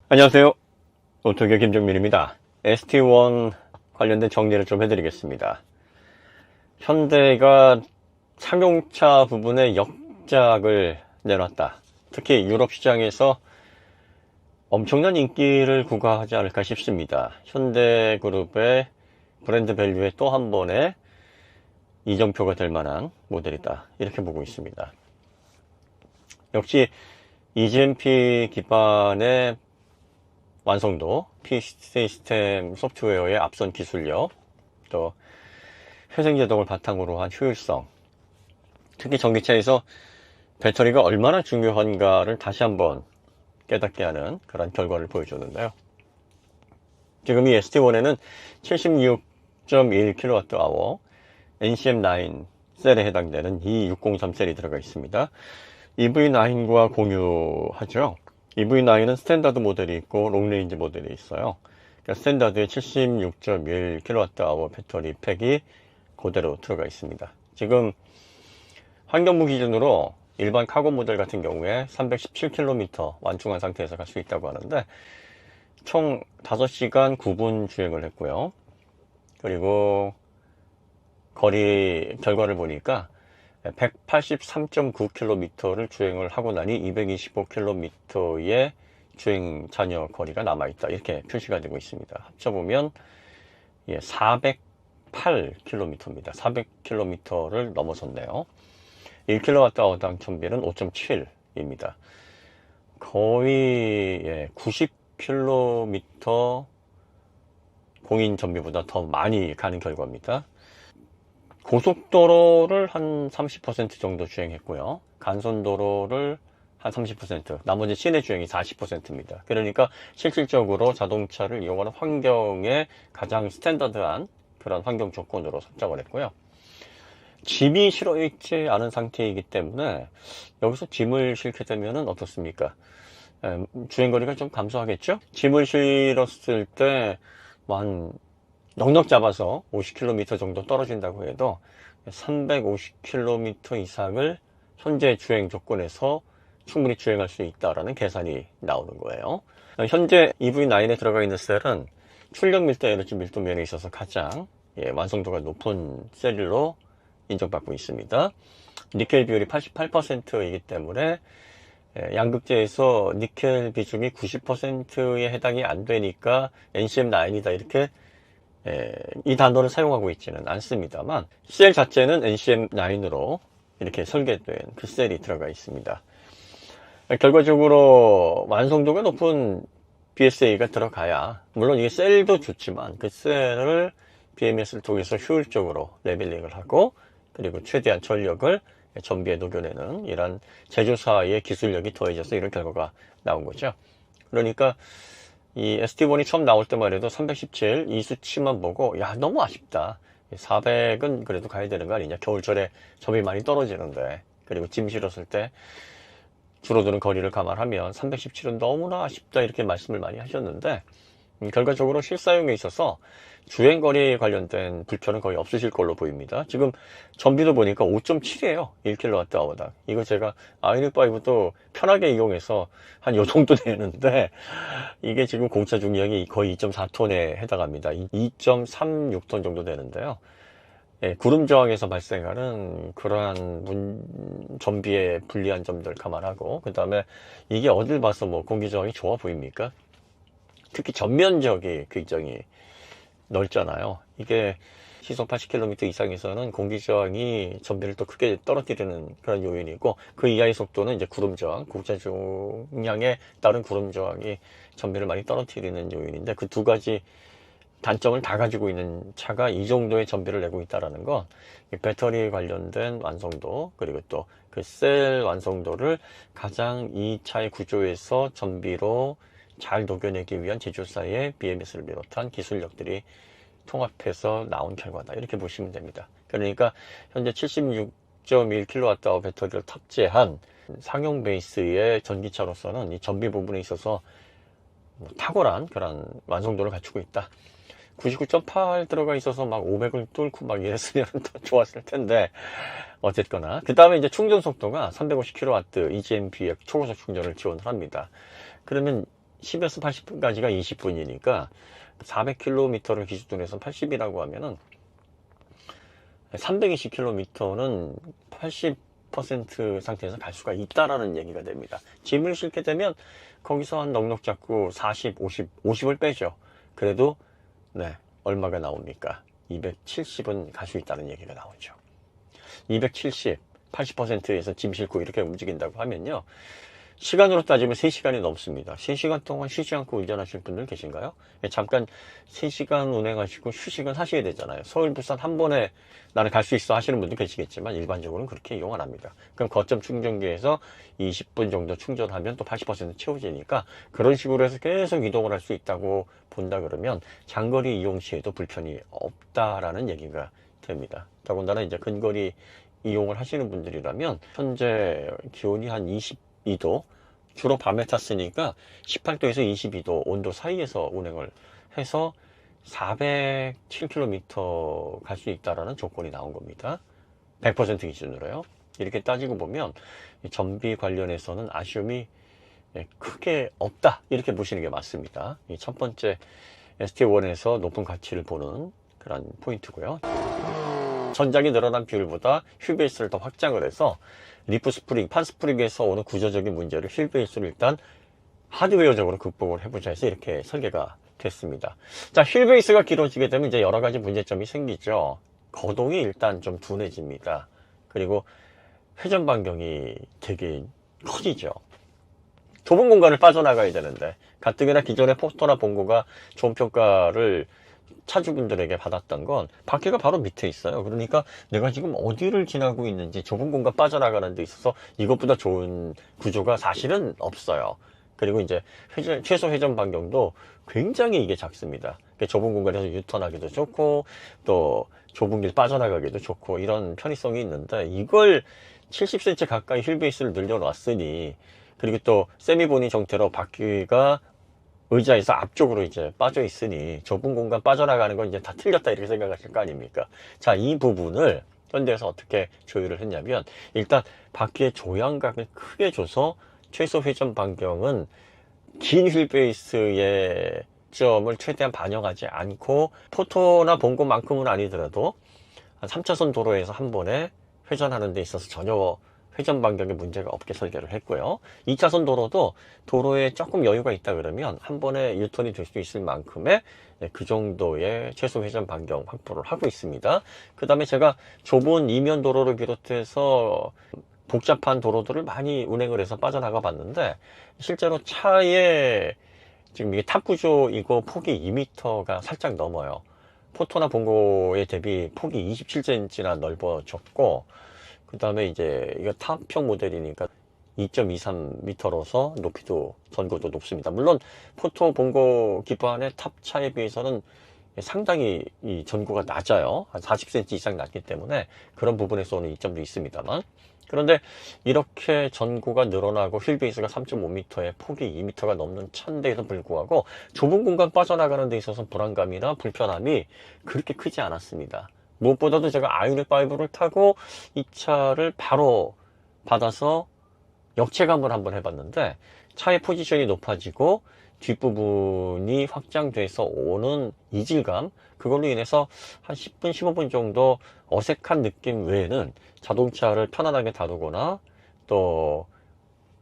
안녕하세요. 오토교 김정민입니다. ST1 관련된 정리를 좀 해드리겠습니다. 현대가 상용차 부분에 역작을 내놨다. 특히 유럽 시장에서 엄청난 인기를 구가하지 않을까 싶습니다. 현대그룹의 브랜드 밸류에 또 한 번의 이정표가 될 만한 모델이다. 이렇게 보고 있습니다. 역시 EGMP 기반의 완성도, P시스템 소프트웨어의 앞선 기술력, 또 회생제동을 바탕으로 한 효율성, 특히 전기차에서 배터리가 얼마나 중요한가를 다시 한번 깨닫게 하는 그런 결과를 보여줬는데요. 지금 이 ST1에는 76.1kWh NCM9 셀에 해당되는 E603 셀이 들어가 있습니다. EV9과 공유하죠. EV9은 스탠다드 모델이 있고 롱레인지 모델이 있어요. 그러니까 스탠다드에 76.1kWh 배터리 팩이 그대로 들어가 있습니다. 지금 환경부 기준으로 일반 카고 모델 같은 경우에 317km 완충한 상태에서 갈 수 있다고 하는데 총 5시간 9분 주행을 했고요. 그리고 거리 결과를 보니까 183.9km를 주행을 하고 나니 225km의 주행 잔여 거리가 남아있다. 이렇게 표시가 되고 있습니다. 합쳐보면 408km입니다. 400km를 넘어섰네요. 1kWh당 전비는 5.7입니다. 거의 90km 공인 전비보다 더 많이 가는 결과입니다. 고속도로를 한 30% 정도 주행했고요. 간선도로를 한 30%, 나머지 시내 주행이 40%입니다. 그러니까 실질적으로 자동차를 이용하는 환경에 가장 스탠다드한 그런 환경 조건으로 설정을 했고요. 짐이 실어있지 않은 상태이기 때문에 여기서 짐을 실게 되면 어떻습니까? 주행거리가 좀 감소하겠죠? 짐을 실었을 때 넉넉 잡아서 50km 정도 떨어진다고 해도 350km 이상을 현재 주행 조건에서 충분히 주행할 수 있다라는 계산이 나오는 거예요. 현재 EV9에 들어가 있는 셀은 출력 밀도, 에너지 밀도 면에 있어서 가장 완성도가 높은 셀로 인정받고 있습니다. 니켈 비율이 88%이기 때문에 양극재에서 니켈 비중이 90%에 해당이 안 되니까 NCM9이다 이렇게 이 단어를 사용하고 있지는 않습니다만 셀 자체는 NCM9으로 이렇게 설계된 그 셀이 들어가 있습니다. 결과적으로 완성도가 높은 BSA가 들어가야 물론 이게 셀도 좋지만 그 셀을 BMS를 통해서 효율적으로 레벨링을 하고 그리고 최대한 전력을 전비에 녹여내는 이런 제조사의 기술력이 더해져서 이런 결과가 나온 거죠. 그러니까 이 ST1이 처음 나올 때만 해도 317 이 수치만 보고 야 너무 아쉽다, 400은 그래도 가야 되는 거 아니냐, 겨울철에 점이 많이 떨어지는데, 그리고 짐 실었을 때 줄어드는 거리를 감안하면 317은 너무나 아쉽다 이렇게 말씀을 많이 하셨는데 결과적으로 실사용에 있어서 주행거리에 관련된 불편은 거의 없으실 걸로 보입니다. 지금 전비도 보니까 5.7이에요 1kWh당. 이거 제가 i6-5도 편하게 이용해서 한 요 정도 되는데 이게 지금 공차 중량이 거의 2.4톤에 해당합니다. 2.36톤 정도 되는데요. 구름 저항에서 발생하는 그러한 전비의 불리한 점들 감안하고, 그 다음에 이게 어딜 봐서 뭐 공기 저항이 좋아 보입니까? 특히 전면적이 굉장히 넓잖아요. 이게 시속 80km 이상에서는 공기 저항이 전비를 또 크게 떨어뜨리는 그런 요인이고, 그 이하의 속도는 이제 구름 저항, 국제 중량에 따른 구름 저항이 전비를 많이 떨어뜨리는 요인인데, 그 두 가지 단점을 다 가지고 있는 차가 이 정도의 전비를 내고 있다는 건 배터리 관련된 완성도, 그리고 또 그 셀 완성도를 가장 이 차의 구조에서 전비로 잘 녹여내기 위한 제조사의 BMS를 비롯한 기술력들이 통합해서 나온 결과다 이렇게 보시면 됩니다. 그러니까 현재 76.1kWh 배터리를 탑재한 상용 베이스의 전기차로서는 이 전비 부분에 있어서 탁월한 그런 완성도를 갖추고 있다. 99.8 들어가 있어서 막 500을 뚫고 막 이랬으면 더 좋았을 텐데, 어쨌거나. 그 다음에 이제 충전 속도가 350kW EGMP의 초고속 충전을 지원을 합니다. 그러면 10에서 80분까지가 20분이니까 400km를 기준으로 해서 80이라고 하면은 320km는 80% 상태에서 갈 수가 있다라는 얘기가 됩니다. 짐을 싣게 되면 거기서 한 넉넉 잡고 40, 50을 빼죠. 그래도 네, 얼마가 나옵니까? 270은 갈 수 있다는 얘기가 나오죠. 270, 80%에서 짐 싣고 이렇게 움직인다고 하면요, 시간으로 따지면 3시간이 넘습니다. 3시간 동안 쉬지 않고 운전하실 분들 계신가요? 잠깐 3시간 운행하시고 휴식은 하셔야 되잖아요. 서울, 부산 한 번에 나는 갈 수 있어 하시는 분도 계시겠지만 일반적으로는 그렇게 이용 안 합니다. 그럼 거점 충전기에서 20분 정도 충전하면 또 80% 채워지니까 그런 식으로 해서 계속 이동을 할 수 있다고 본다 그러면 장거리 이용 시에도 불편이 없다라는 얘기가 됩니다. 더군다나 이제 근거리 이용을 하시는 분들이라면 현재 기온이 한 22도, 주로 밤에 탔으니까 18도에서 22도 온도 사이에서 운행을 해서 407km 갈 수 있다라는 조건이 나온 겁니다. 100% 기준으로요. 이렇게 따지고 보면 전비 관련해서는 아쉬움이 크게 없다, 이렇게 보시는 게 맞습니다. 이 첫 번째 ST1에서 높은 가치를 보는 그런 포인트고요. 전장이 늘어난 비율보다 휠베이스를 더 확장을 해서 리프 스프링, 판 스프링에서 오는 구조적인 문제를 휠베이스로 일단 하드웨어적으로 극복을 해보자 해서 이렇게 설계가 됐습니다. 자, 휠베이스가 길어지게 되면 이제 여러 가지 문제점이 생기죠. 거동이 일단 좀 둔해집니다. 그리고 회전 반경이 되게 커지죠. 좁은 공간을 빠져나가야 되는데, 가뜩이나 기존의 포스터나 본고가 좋은 평가를 차주분들에게 받았던 건 바퀴가 바로 밑에 있어요. 그러니까 내가 지금 어디를 지나고 있는지 좁은 공간 빠져나가는 데 있어서 이것보다 좋은 구조가 사실은 없어요. 그리고 이제 최소 회전 반경도 굉장히 이게 작습니다. 좁은 공간에서 유턴하기도 좋고 또 좁은 길 빠져나가기도 좋고 이런 편의성이 있는데, 이걸 70cm 가까이 휠베이스를 늘려놨으니, 그리고 또 세미보니 형태로 바퀴가 의자에서 앞쪽으로 이제 빠져 있으니 좁은 공간 빠져나가는 건 이제 다 틀렸다, 이렇게 생각하실 거 아닙니까? 자, 이 부분을 현대에서 어떻게 조율을 했냐면, 일단 바퀴의 조향각을 크게 줘서 최소 회전 반경은 긴 휠베이스의 점을 최대한 반영하지 않고, 포토나 본고만큼은 아니더라도 한 3차선 도로에서 한 번에 회전하는 데 있어서 전혀 회전 반경에 문제가 없게 설계를 했고요. 2차선 도로도 도로에 조금 여유가 있다 그러면 한 번에 유턴이 될 수 있을 만큼의 그 정도의 최소 회전 반경 확보를 하고 있습니다. 그 다음에 제가 좁은 이면 도로를 비롯해서 복잡한 도로들을 많이 운행을 해서 빠져나가 봤는데, 실제로 차에 지금 이게 탑 구조이고 폭이 2m가 살짝 넘어요. 포토나 본고에 대비 폭이 27cm나 넓어졌고, 그 다음에 이제 이거 탑형 모델이니까 2.23m로서 높이도 전고도 높습니다. 물론 포토 본고 기반의 탑차에 비해서는 상당히 이 전고가 낮아요. 한 40cm 이상 낮기 때문에 그런 부분에서 오는 이점도 있습니다만, 그런데 이렇게 전고가 늘어나고 휠베이스가 3.5m에 폭이 2m가 넘는 차인데도 불구하고 좁은 공간 빠져나가는 데 있어서 불안감이나 불편함이 그렇게 크지 않았습니다. 무엇보다도 제가 아이오닉 5를 타고 이 차를 바로 받아서 역체감을 한번 해봤는데, 차의 포지션이 높아지고 뒷부분이 확장돼서 오는 이질감, 그걸로 인해서 한 10분, 15분 정도 어색한 느낌 외에는 자동차를 편안하게 다루거나 또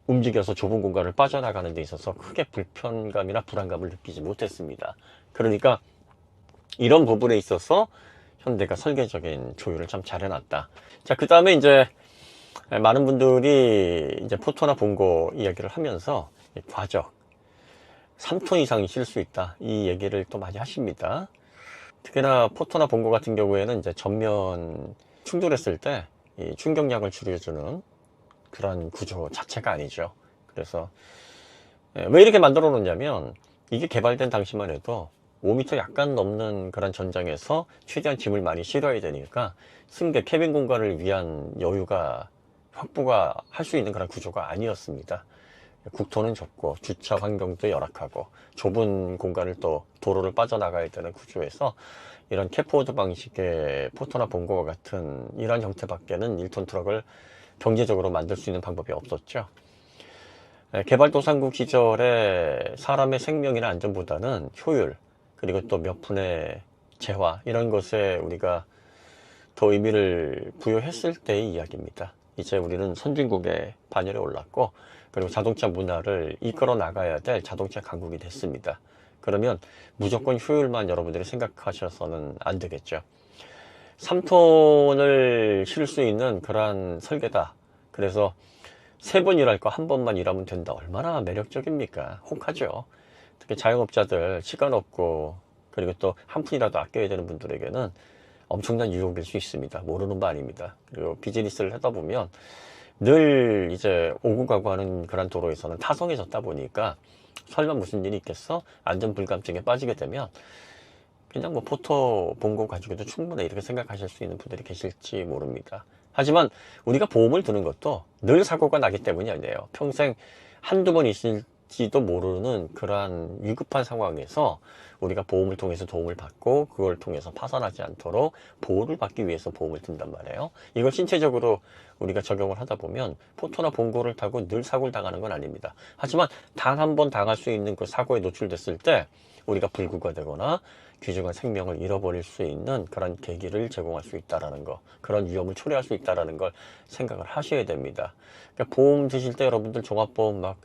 움직여서 좁은 공간을 빠져나가는 데 있어서 크게 불편감이나 불안감을 느끼지 못했습니다. 그러니까 이런 부분에 있어서 현대가 설계적인 조율을 참 잘 해놨다. 자, 그 다음에 이제 많은 분들이 이제 포토나 본고 이야기를 하면서 과적 3톤 이상이 실 수 있다, 이 얘기를 또 많이 하십니다. 특히나 포토나 본고 같은 경우에는 이제 전면 충돌했을 때 이 충격량을 줄여주는 그런 구조 자체가 아니죠. 그래서 왜 이렇게 만들어 놓냐면, 이게 개발된 당시만 해도 5m 약간 넘는 그런 전장에서 최대한 짐을 많이 실어야 되니까 승객 캐빈 공간을 위한 여유가 확보가 할 수 있는 그런 구조가 아니었습니다. 국토는 좁고 주차 환경도 열악하고 좁은 공간을 또 도로를 빠져나가야 되는 구조에서 이런 캐포워드 방식의 포토나 본고와 같은 이런 형태밖에는 1톤 트럭을 경제적으로 만들 수 있는 방법이 없었죠. 개발도상국 시절에 사람의 생명이나 안전보다는 효율, 그리고 또 몇 푼의 재화, 이런 것에 우리가 더 의미를 부여했을 때의 이야기입니다. 이제 우리는 선진국의 반열에 올랐고, 그리고 자동차 문화를 이끌어 나가야 될 자동차 강국이 됐습니다. 그러면 무조건 효율만 여러분들이 생각하셔서는 안 되겠죠. 3톤을 실을 수 있는 그러한 설계다. 그래서 3번 일할 거 1번만 일하면 된다. 얼마나 매력적입니까? 혹하죠. 특히 자영업자들, 시간 없고 그리고 또 한 푼이라도 아껴야 되는 분들에게는 엄청난 유혹일 수 있습니다. 모르는 바 아닙니다. 그리고 비즈니스를 하다 보면 늘 이제 오고 가고 하는 그런 도로에서는 타성해졌다 보니까 설마 무슨 일이 있겠어? 안전불감증에 빠지게 되면 그냥 뭐 포토 본 거 가지고도 충분해, 이렇게 생각하실 수 있는 분들이 계실지 모릅니다. 하지만 우리가 보험을 드는 것도 늘 사고가 나기 때문이 아니에요. 평생 한두 번 있을지도 모르는 그러한 위급한 상황에서 우리가 보험을 통해서 도움을 받고 그걸 통해서 파산하지 않도록 보호를 받기 위해서 보험을 든단 말이에요. 이걸 신체적으로 우리가 적용을 하다 보면 포토나 봉고를 타고 늘 사고를 당하는 건 아닙니다. 하지만 단 한 번 당할 수 있는 그 사고에 노출됐을 때 우리가 불구가 되거나 귀중한 생명을 잃어버릴 수 있는 그런 계기를 제공할 수 있다는 거, 그런 위험을 초래할 수 있다는 걸 생각을 하셔야 됩니다. 그러니까 보험 드실 때 여러분들 종합보험 막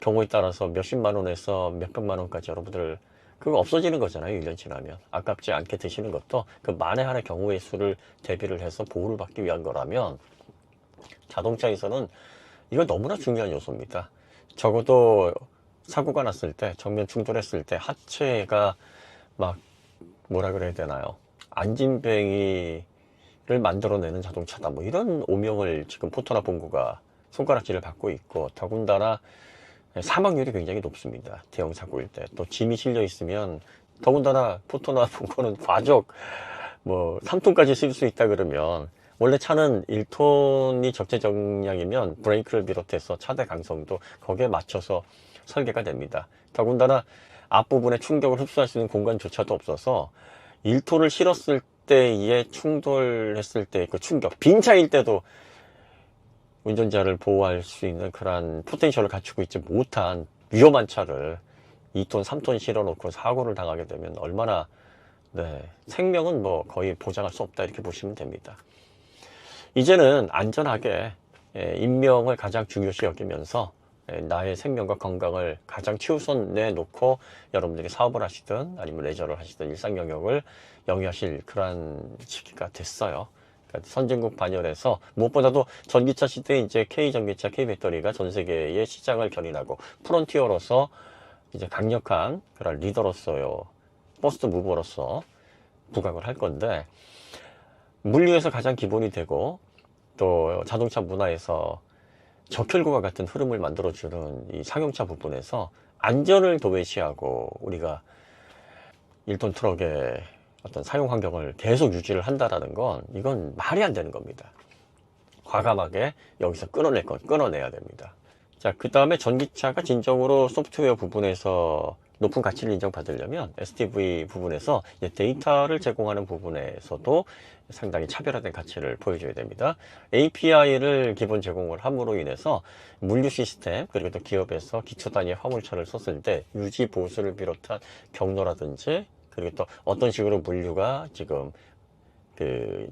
경우에 따라서 몇십만 원에서 몇백만 원까지 여러분들 그거 없어지는 거잖아요. 1년 지나면. 아깝지 않게 드시는 것도 그 만에 하나 경우의 수를 대비를 해서 보호를 받기 위한 거라면, 자동차에서는 이거 너무나 중요한 요소입니다. 적어도 사고가 났을 때, 정면 충돌했을 때 하체가 막 뭐라 그래야 되나요? 안진뱅이를 만들어내는 자동차다. 뭐 이런 오명을 지금 포토나 봉고가 손가락질을 받고 있고, 더군다나 사망률이 굉장히 높습니다. 대형 사고일 때. 또 짐이 실려 있으면, 더군다나 포토나 봉고는 과적 뭐 3톤까지 쓸 수 있다 그러면, 원래 차는 1톤이 적재 정량이면 브레이크를 비롯해서 차대 강성도 거기에 맞춰서 설계가 됩니다. 더군다나 앞부분에 충격을 흡수할 수 있는 공간조차도 없어서 1톤을 실었을 때에 충돌했을 때 그 충격, 빈 차일 때도 운전자를 보호할 수 있는 그런 포텐셜을 갖추고 있지 못한 위험한 차를 2톤, 3톤 실어놓고 사고를 당하게 되면 얼마나, 생명은 뭐 거의 보장할 수 없다, 이렇게 보시면 됩니다. 이제는 안전하게 인명을 가장 중요시 여기면서 나의 생명과 건강을 가장 최우선에 놓고 여러분들이 사업을 하시든 아니면 레저를 하시든 일상 영역을 영위하실 그런 시기가 됐어요. 그러니까 선진국 반열에서 무엇보다도 전기차 시대에 이제 K전기차, K배터리가 전 세계의 시장을 견인하고 프론티어로서 이제 강력한 그런 리더로서요, 퍼스트 무버로서 부각을 할 건데, 물류에서 가장 기본이 되고 또 자동차 문화에서 적혈구와 같은 흐름을 만들어주는 이 상용차 부분에서 안전을 도외시하고 우리가 1톤 트럭의 어떤 사용 환경을 계속 유지를 한다는 건, 이건 말이 안 되는 겁니다. 과감하게 여기서 끊어낼 건 끊어내야 됩니다. 자, 그 다음에 전기차가 진정으로 소프트웨어 부분에서 높은 가치를 인정받으려면 STV 부분에서 데이터를 제공하는 부분에서도 상당히 차별화된 가치를 보여줘야 됩니다. API를 기본 제공을 함으로 인해서 물류 시스템, 그리고 또 기업에서 기초 단위의 화물차를 썼을 때 유지 보수를 비롯한 경로라든지, 그리고 또 어떤 식으로 물류가 지금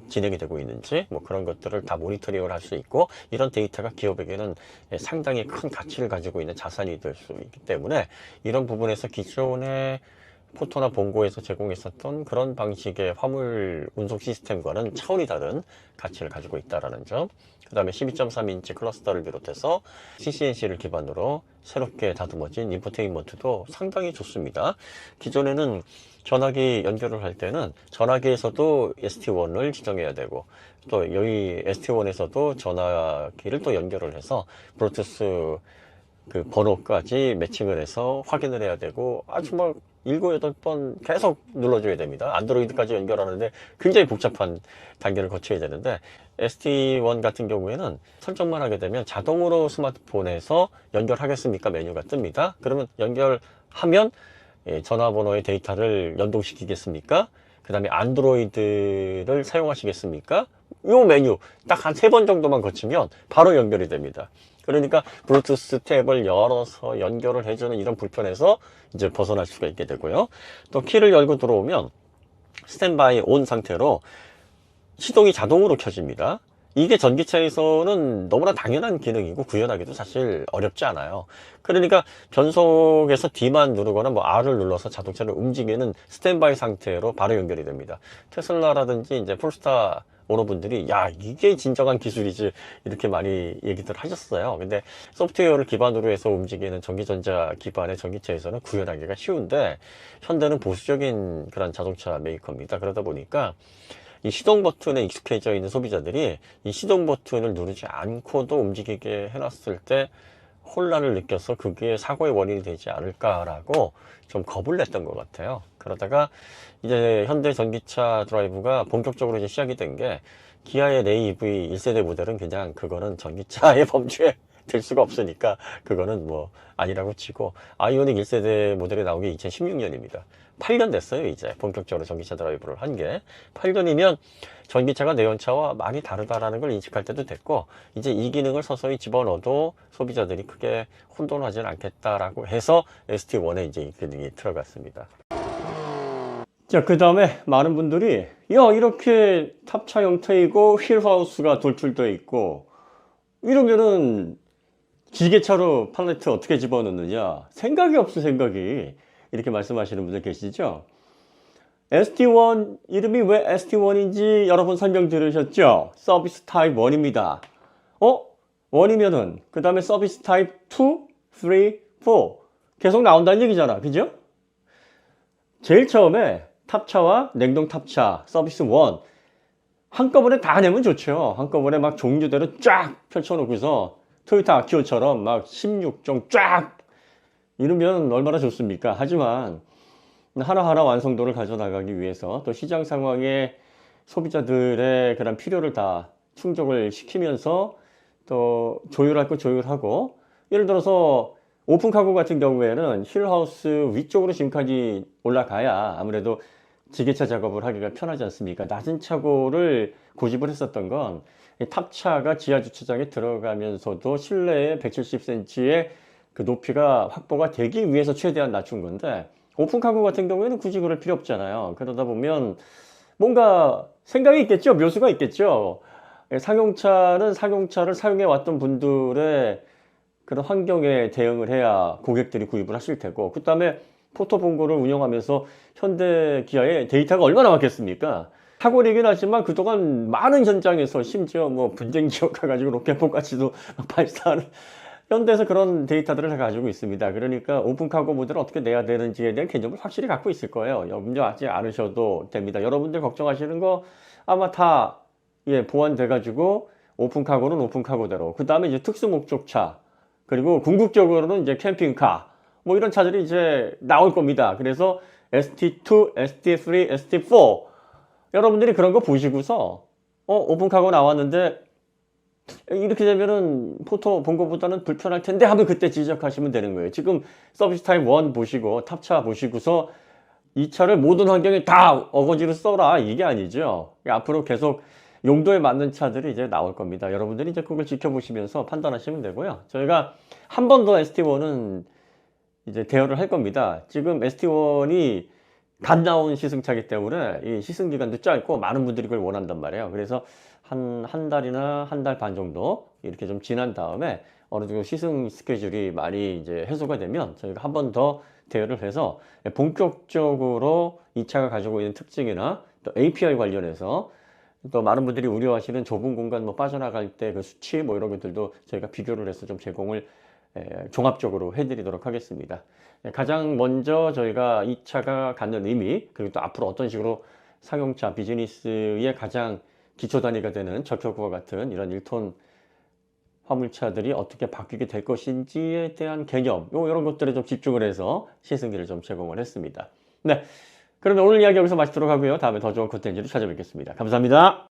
진행이 되고 있는지, 뭐 그런 것들을 다 모니터링을 할 수 있고, 이런 데이터가 기업에게는 상당히 큰 가치를 가지고 있는 자산이 될 수 있기 때문에, 이런 부분에서 기존의 포토나 봉고에서 제공했었던 그런 방식의 화물 운송 시스템과는 차원이 다른 가치를 가지고 있다는 점. 그 다음에 12.3인치 클러스터를 비롯해서 CCNC를 기반으로 새롭게 다듬어진 인포테인먼트도 상당히 좋습니다. 기존에는 전화기 연결을 할 때는 전화기에서도 ST1을 지정해야 되고, 또 여기 ST1에서도 전화기를 또 연결을 해서 블루투스 그 번호까지 매칭을 해서 확인을 해야 되고, 아주 막 7, 8번 계속 눌러줘야 됩니다. 안드로이드까지 연결하는데 굉장히 복잡한 단계를 거쳐야 되는데, ST1 같은 경우에는 설정만 하게 되면 자동으로 스마트폰에서 연결하겠습니까 메뉴가 뜹니다. 그러면 연결하면 전화번호의 데이터를 연동시키겠습니까? 그 다음에 안드로이드를 사용하시겠습니까? 요 메뉴 딱 한 3번 정도만 거치면 바로 연결이 됩니다. 그러니까 블루투스 탭을 열어서 연결을 해주는 이런 불편에서 이제 벗어날 수가 있게 되고요. 또 키를 열고 들어오면 스탠바이 온 상태로 시동이 자동으로 켜집니다. 이게 전기차에서는 너무나 당연한 기능이고 구현하기도 사실 어렵지 않아요. 그러니까 변속에서 D만 누르거나 뭐 R을 눌러서 자동차를 움직이는 스탠바이 상태로 바로 연결이 됩니다. 테슬라라든지 이제 폴스타 오너분들이 야 이게 진정한 기술이지 이렇게 많이 얘기들 하셨어요. 근데 소프트웨어를 기반으로 해서 움직이는 전기전자 기반의 전기차에서는 구현하기가 쉬운데 현대는 보수적인 그런 자동차 메이커입니다. 그러다 보니까 이 시동 버튼에 익숙해져 있는 소비자들이 이 시동 버튼을 누르지 않고도 움직이게 해놨을 때 혼란을 느껴서 그게 사고의 원인이 되지 않을까라고 좀 겁을 냈던 것 같아요. 그러다가 이제 현대 전기차 드라이브가 본격적으로 이제 시작이 된 게 기아의 레이 EV 1세대 모델은 그냥 그거는 전기차의 범주에 될 수가 없으니까 그거는 뭐 아니라고 치고 아이오닉 1세대 모델이 나온 게 2016년입니다. 8년 됐어요. 이제 본격적으로 전기차 드라이브를 한 게 8년이면 전기차가 내연차와 많이 다르다라는 걸 인식할 때도 됐고 이제 이 기능을 서서히 집어넣어도 소비자들이 크게 혼돈하지는 않겠다라고 해서 ST1에 이제 이 기능이 들어갔습니다. 자, 그 다음에 많은 분들이 야 이렇게 탑차 형태이고 휠하우스가 돌출되어 있고 이러면은 기계차로 팔레트 어떻게 집어넣느냐 생각이 없어 생각이 이렇게 말씀하시는 분들 계시죠. ST1 이름이 왜 ST1인지 여러분 설명 들으셨죠? 서비스 타입 1입니다. 1이면은 그 다음에 서비스 타입 2, 3, 4 계속 나온다는 얘기잖아. 그죠? 제일 처음에 탑차와 냉동 탑차 서비스 1 한꺼번에 다 내면 좋죠. 한꺼번에 막 종류대로 쫙 펼쳐놓고서 토요타 아키오처럼 막 16종 쫙 이러면 얼마나 좋습니까? 하지만 하나하나 완성도를 가져나가기 위해서 또 시장 상황에 소비자들의 그런 필요를 다 충족을 시키면서 또 조율할 거 조율하고 예를 들어서 오픈카고 같은 경우에는 힐하우스 위쪽으로 지금까지 올라가야 아무래도 지게차 작업을 하기가 편하지 않습니까? 낮은 차고를 고집을 했었던 건 탑차가 지하 주차장에 들어가면서도 실내에 170cm의 그 높이가 확보가 되기 위해서 최대한 낮춘 건데 오픈카고 같은 경우에는 굳이 그럴 필요 없잖아요. 그러다 보면 뭔가 생각이 있겠죠. 묘수가 있겠죠. 상용차는 상용차를 사용해 왔던 분들의 그런 환경에 대응을 해야 고객들이 구입을 하실 테고 그 다음에 포토본고를 운영하면서 현대 기아의 데이터가 얼마나 많겠습니까? 사고이긴 하지만 그동안 많은 현장에서 심지어 뭐 분쟁 지역 가가지고 로켓포까지도 발사하는 현대에서 그런 데이터들을 가지고 있습니다. 그러니까 오픈카고 모델을 어떻게 내야 되는지에 대한 개념을 확실히 갖고 있을 거예요. 염려하지 않으셔도 됩니다. 여러분들 걱정하시는 거 아마 다 보완돼 가지고 오픈카고는 오픈카고대로 그 다음에 이제 특수목적차 그리고 궁극적으로는 이제 캠핑카 뭐 이런 차들이 이제 나올 겁니다. 그래서 ST2, ST3, ST4 여러분들이 그런 거 보시고서 오픈카고 나왔는데 이렇게 되면은 포토 본 것보다는 불편할 텐데 하면 그때 지적하시면 되는 거예요. 지금 서비스 타입 1 보시고 탑차 보시고서 이 차를 모든 환경에 다 어거지로 써라 이게 아니죠. 앞으로 계속 용도에 맞는 차들이 이제 나올 겁니다. 여러분들이 이제 그걸 지켜보시면서 판단하시면 되고요. 저희가 한 번 더 ST1은 이제 대여를 할 겁니다. 지금 ST1이 갓 나온 시승차이기 때문에 이 시승 기간도 짧고 많은 분들이 그걸 원한단 말이에요. 그래서 한 달이나 한 달 반 정도 이렇게 좀 지난 다음에 어느 정도 시승 스케줄이 많이 이제 해소가 되면 저희가 한 번 더 대여를 해서 본격적으로 이 차가 가지고 있는 특징이나 또 API 관련해서 또 많은 분들이 우려하시는 좁은 공간 뭐 빠져나갈 때 그 수치 뭐 이런 것들도 저희가 비교를 해서 좀 제공을 종합적으로 해드리도록 하겠습니다. 가장 먼저 저희가 이 차가 갖는 의미 그리고 또 앞으로 어떤 식으로 상용차 비즈니스의 가장 기초 단위가 되는 적혈구와 같은 이런 1톤 화물차들이 어떻게 바뀌게 될 것인지에 대한 개념 이런 것들에 좀 집중을 해서 시승기를 좀 제공을 했습니다. 네, 그러면 오늘 이야기 여기서 마치도록 하고요. 다음에 더 좋은 콘텐츠로 찾아뵙겠습니다. 감사합니다.